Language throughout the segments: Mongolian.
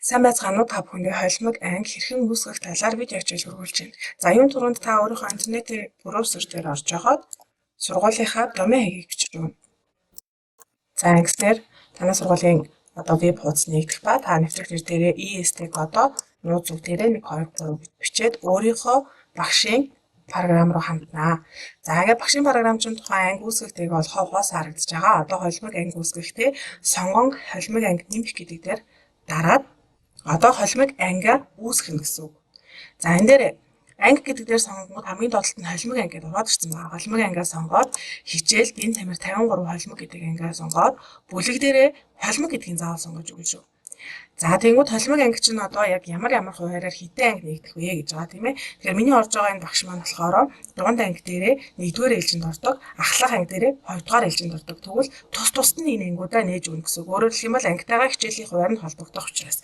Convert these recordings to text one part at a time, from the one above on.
Сайн байцгаана уу та бүхэндээ холимог анги хэрхэн үүсгэх талаар видео хичээл хургуулж байна. За юм түрүүнд та өөрийнхөө интернетийн браузер дээр орж явахад сургуулийнхаа домен хаягийг бичиж өгнө. За ингэснээр танай сургуулийн веб хуудас нэгдэх ба та нэвтрэх нэр дээрээ EST кодоо нууц үг дээрээ 1 2 3 бичээд өөрийнхөө багшийн програм руу ханднаа. За ингээд багшийн програмчин тухайн анги үүсгэхтэйг бол ховоос харагдаж байгаа. Одоо холимог анги үүсгэхдээ сонгон холимог анги нэмэх гэдэг дээр дараад одоо холимог ангиа үүсгэх гэсэн үг. За энэ дээр анги гэдэг дээр сонгонгод хамгийн доотлолт нь холимог анги гэдээ ороод ирсэн байна. Холимог ангиа сонгоод хичээл бин тамир 53 холимог гэдэг ангиа сонгоод бүлэг дээрээ холимог гэдгийг заавал сонгож өгнө шүү. За тэнгууд холимог анги чинь одоо яг ямар хуваараар хитэн анги нэгдэх вэ гэж байгаа тийм ээ. Тэгэхээр миний орж байгаа энэ багш маань болохоор дунд анги дээрээ 1-р ээлжинд ордог, ахлах анги дээрээ 2-р ээлжинд ордог. Тэгвэл тус нь энэ ангиудаа нээж өгнө гэсэн үг. Өөрөөр хэлэх юм бол ангитайгаа хичээлийн хуваар нь холбогдох учраас.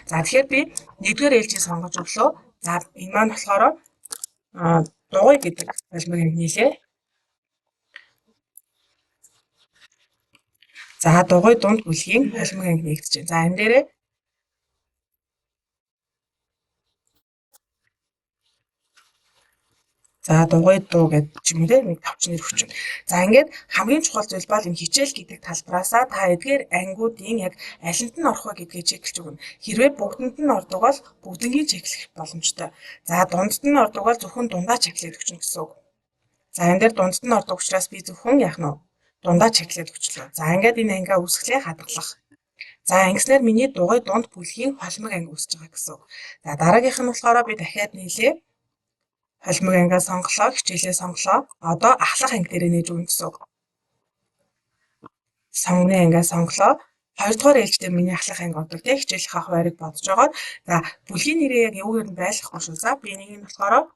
За тэгэхээр би 1-р ээлжийг сонгож өглөө. За энэ маань болохоор дугуй гэдэг холимог анги нийлээ. За дугуй дунд бүлгийн холимог анги нэгдэж байна. За энэ дээрээ за дугуй дуу гэдэг ч юм уу те нэг тавчнэр өгчөн. За ингээд хамгийн чухал зүйл бол энэ хичээл гэдэг талбараасаа та эдгээр ангиудын яг алинд нь орох вэ гэдгээ чеклэж өгнө. Хэрвээ бүгдэнд нь ордог бол бүгднийг чеклэх боломжтой. За дундд нь ордог бол зөвхөн дундаа чеклээд өгчнө гэсэн үг. За энэ дээр дундд нь ордог учраас би зөвхөн яах нь дундаа чеклээд өгчлөө. За ингээд энэ ангиа үүсгэлээ хадгалах. За ингэснээр миний дугуй дунд бүлгийн холимог анги үүсэж байгаа гэсэн үг. За дараагийнх нь болохоор би дахиад нийлээ. Холимог ангиа сонголоо, хичээлээ сонголоо. Одоо ахлах анги дээр нээж өгнө гэсэн үг. Сонгоны ангиа сонголоо. 2-р ээлж дээр миний ахлах анги ордог тийм хичээлийнхаа хуваарийг бодож байгаа. За бүлгийн нэрээ яг юугаар нь байлгахгүй шүү. За би нэг нь болохоор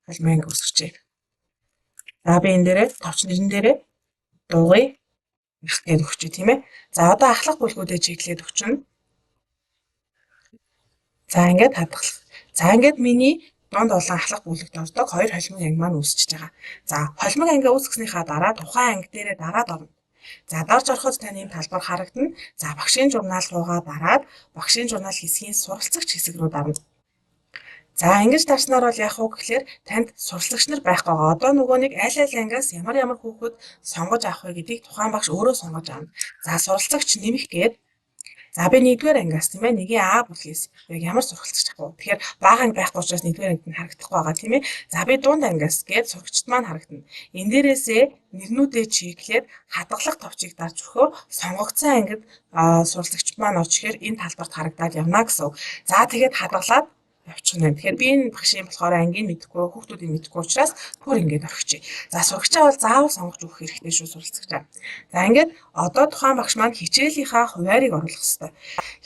холимог анги үүсгэжээ. За би энэ дээрээ товч нэрэн дээрээ дугуй гэхэд өгчээ тийм ээ. За одоо ахлах бүлгүүдээ чеклээд өгчнө. За ингээд хадгалах. За ингээд миний дунд олон ахлах бүлэгт ордог 2 холимог анги маань үүсчихэж байгаа. За холимог ангиа үүсгэснийхаа дараа тухайн анги дээрээ дараад орно. За дарж ороход таны юм талбар харагдана. За багшийн журнал руугаа дараад багшийн журнал хэсгийн суралцагч хэсэг рүү дарна. За ингэж дарснаар бол яах вэ гэхээр танд суралцагч нар байхгүй байгаа. Одоо нөгөө нэг аль ангиас ямар хүүхэд сонгож авах вэ гэдгийг тухайн багш өөрөө сонгож авна. За суралцагч нэмэх гээд за би 1-р ангиас тийм ээ нэгийн А бүлгээс яг ямар суралцагч авах вэ? Тэгэхээр бага анги байхгүй учраас 1-р ангид нь харагдахгүй байгаа тийм ээ. За би дунд ангиас гээд сурагчд маань харагдана. Энэ дээрээсээ нэрнүүдээ чиглээд хадгалах товчийг дарж өгөхөөр сонгогдсон ангид суралцагч маань орж ихээр энэ талбарт харагдаад явна гэсэн. За тэгээд хадгалаад явчихна. Тэгэхээр би энэ багшийн болохоор ангийн мэдэхгүй, хүүхдүүдийн мэдэхгүй учраас бүр ингээд орхичих. За сурагчаа бол заавал сонгож өгөх хэрэгтэй шүү суралцагчаа. За ингээд одоо тухайн багш маань хичээлийнхаа хуваарийг оруулах хэрэгтэй.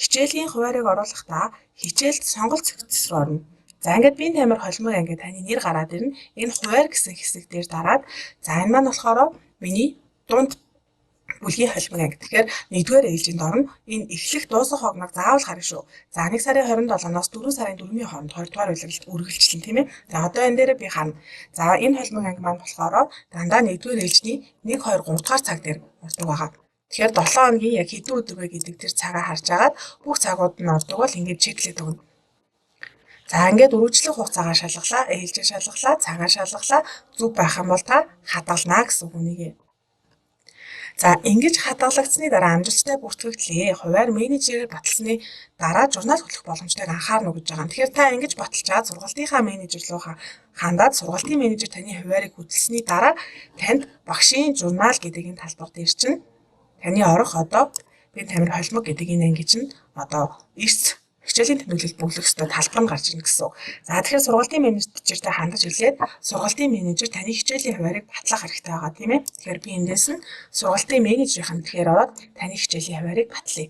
Хичээлийн хуваарийг оруулахдаа хичээлд сонголт зэгцэс рүү орно. За ингээд бие тамир холимог анги таны нэр гараад ирнэ. Энэ хуваар гэсэн хэсэг дээр дараад за энэ маань болохоор миний дунд бүлгийн холимог анги. Тэгэхээр 1-р ээлжинд орно. Энэ эхлэх дуусах хогног заавал харна шүү. За 1 сарын 27-наас 4 сарын 4-ний хооронд 2-р үргэлжлэн тийм ээ. За одоо энэ дээр би харна. За энэ холимог анги маань болохоор дандаа 1-р ээлжний 1 2 3-р цаг дээр ордог байгаа. Тэгэхээр 7 хоногийн яг хэдэн өдөр вэ гэдэг тэр цагаа харж агаад бүх цагууд нь ордог бол ингээд чеклээд өгнө. За ингээд үргэлжлэх хугацаагаа шалгалаа, ээлжээ шалгалаа, цагаа шалгалаа. Зүг байх юм бол та хадгалнаа гэсэн үнийг. За ингэж хадгалагдсны дараа амжилттай бүртгэгдлээ. Хуваар менежерээр баталсны дараа журнал хүлэх боломжтойг анхаарна гэж байгаа. Тэгэхээр та ингэж баталчаад сургалтынхаа менежер рүү хандаад сургалтын менежер таны хуваарийг хөтөлсөний дараа танд багшийн журнал гэдэг энэ талбар дээр чинь таны орох одоо би тамир холимог гэдэг энэ анги чинь одоо эрс хичээлийн тэмдэглэлд бүглэх ёстой талбар нь гарч ирнэ гэсэн. За тэгэхээр сургалтын менежертэй хандаж хэлээд сургалтын менежер таны хичээлийн хуваарийг батлах хэрэгтэй байгаа тийм ээ. Тэгэхээр би эндээс нь сургалтын менежерийн тэгэхээр ороод таны хичээлийн хуваарийг батлая.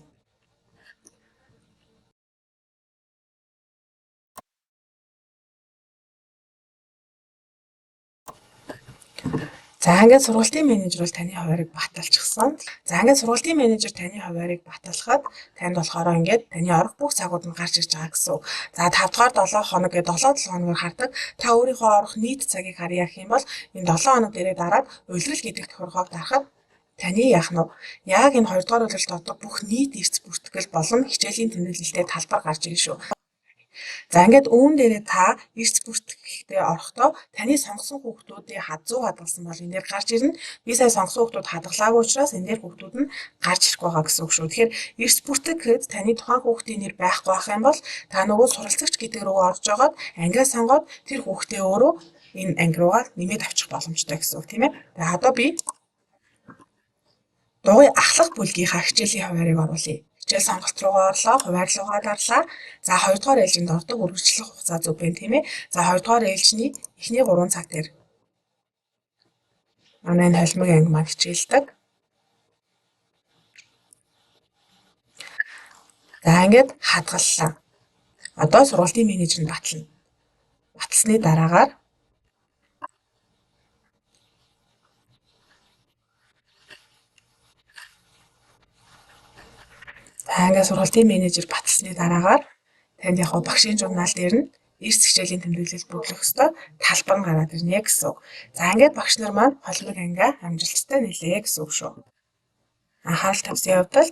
За ингээд сургалтын менежер бол таны хуваарийг баталчихсан. За ингээд сургалтын менежер таны хуваарийг баталхад танд болохоор ингээд таны орох бүх цагууд нь гарч ирж байгаа гэсэн. За 5 дугаар 7 хоног гэдэг 7 хоногор хардаг. Та өөрийнхөө орох нийт цагийг харъя гэх юм бол энэ 7 хоног дээрээ дараад улирал гэдэг тохиолгоог дарахад таны яах нь вэ? Яг энэ 2 дугаар үйлрэлд ордог бүх нийт эрс бүртгэл болон хичээлийн тэмдэглэлтэй талбар гарч ирнэ шүү. За ингээд үүн дээрээ та эрс бүртгэхдээ орохдоо таны сонгосон хүүхдүүдийн 100 хадгалсан бол энэ дээр гарч ирнэ. Би сая сонгосон хүүхдүүд хадгалаагүй учраас энэ дээр хүүхдүүд нь гарч ирэх байгаа гэсэн үг шүү. Тэгэхээр эрс бүртгэх гэхэд таны тухайн хүүхдийн нэр байхгүй байх юм бол та нөгөө суралцагч гэдэг рүү орж жагаад ангиа сонгоод тэр хүүхдээ өөрөө энэ анги руугаа нэмээд авчих боломжтой гэсэн үг тийм ээ. Тэгээ одоо би дугуй ахлах бүлгийнхаа хичээлийн хуваарийг оруулъя. Хичээл сонголт руугаа орлоо, хуваар руугаа дарлаа. За 2 дугаар ээлжинд ордог үргэлжлэх хугацаа зүг байна тийм ээ. За 2 дугаар ээлжний эхний 3 цаг дээр манай энэ холимог анги маань хичээлдэг. За ингээд хадгаллаа. Одоо сургуулийн менежер нь батлна. Батлсны дараагаар ингээд сургуулийн менежер батлсны дараагаар танд яг багшийн журнал дээр нь эрс хичээлийн тэмдэглэл бүглэх ёстой талбар нь гараад ирнэ гэсэн үг. За ингээд багш нар маань холимог ангиа амжилттай нэлээ гэсэн үг шүү. Анхаарал тавьсан явдал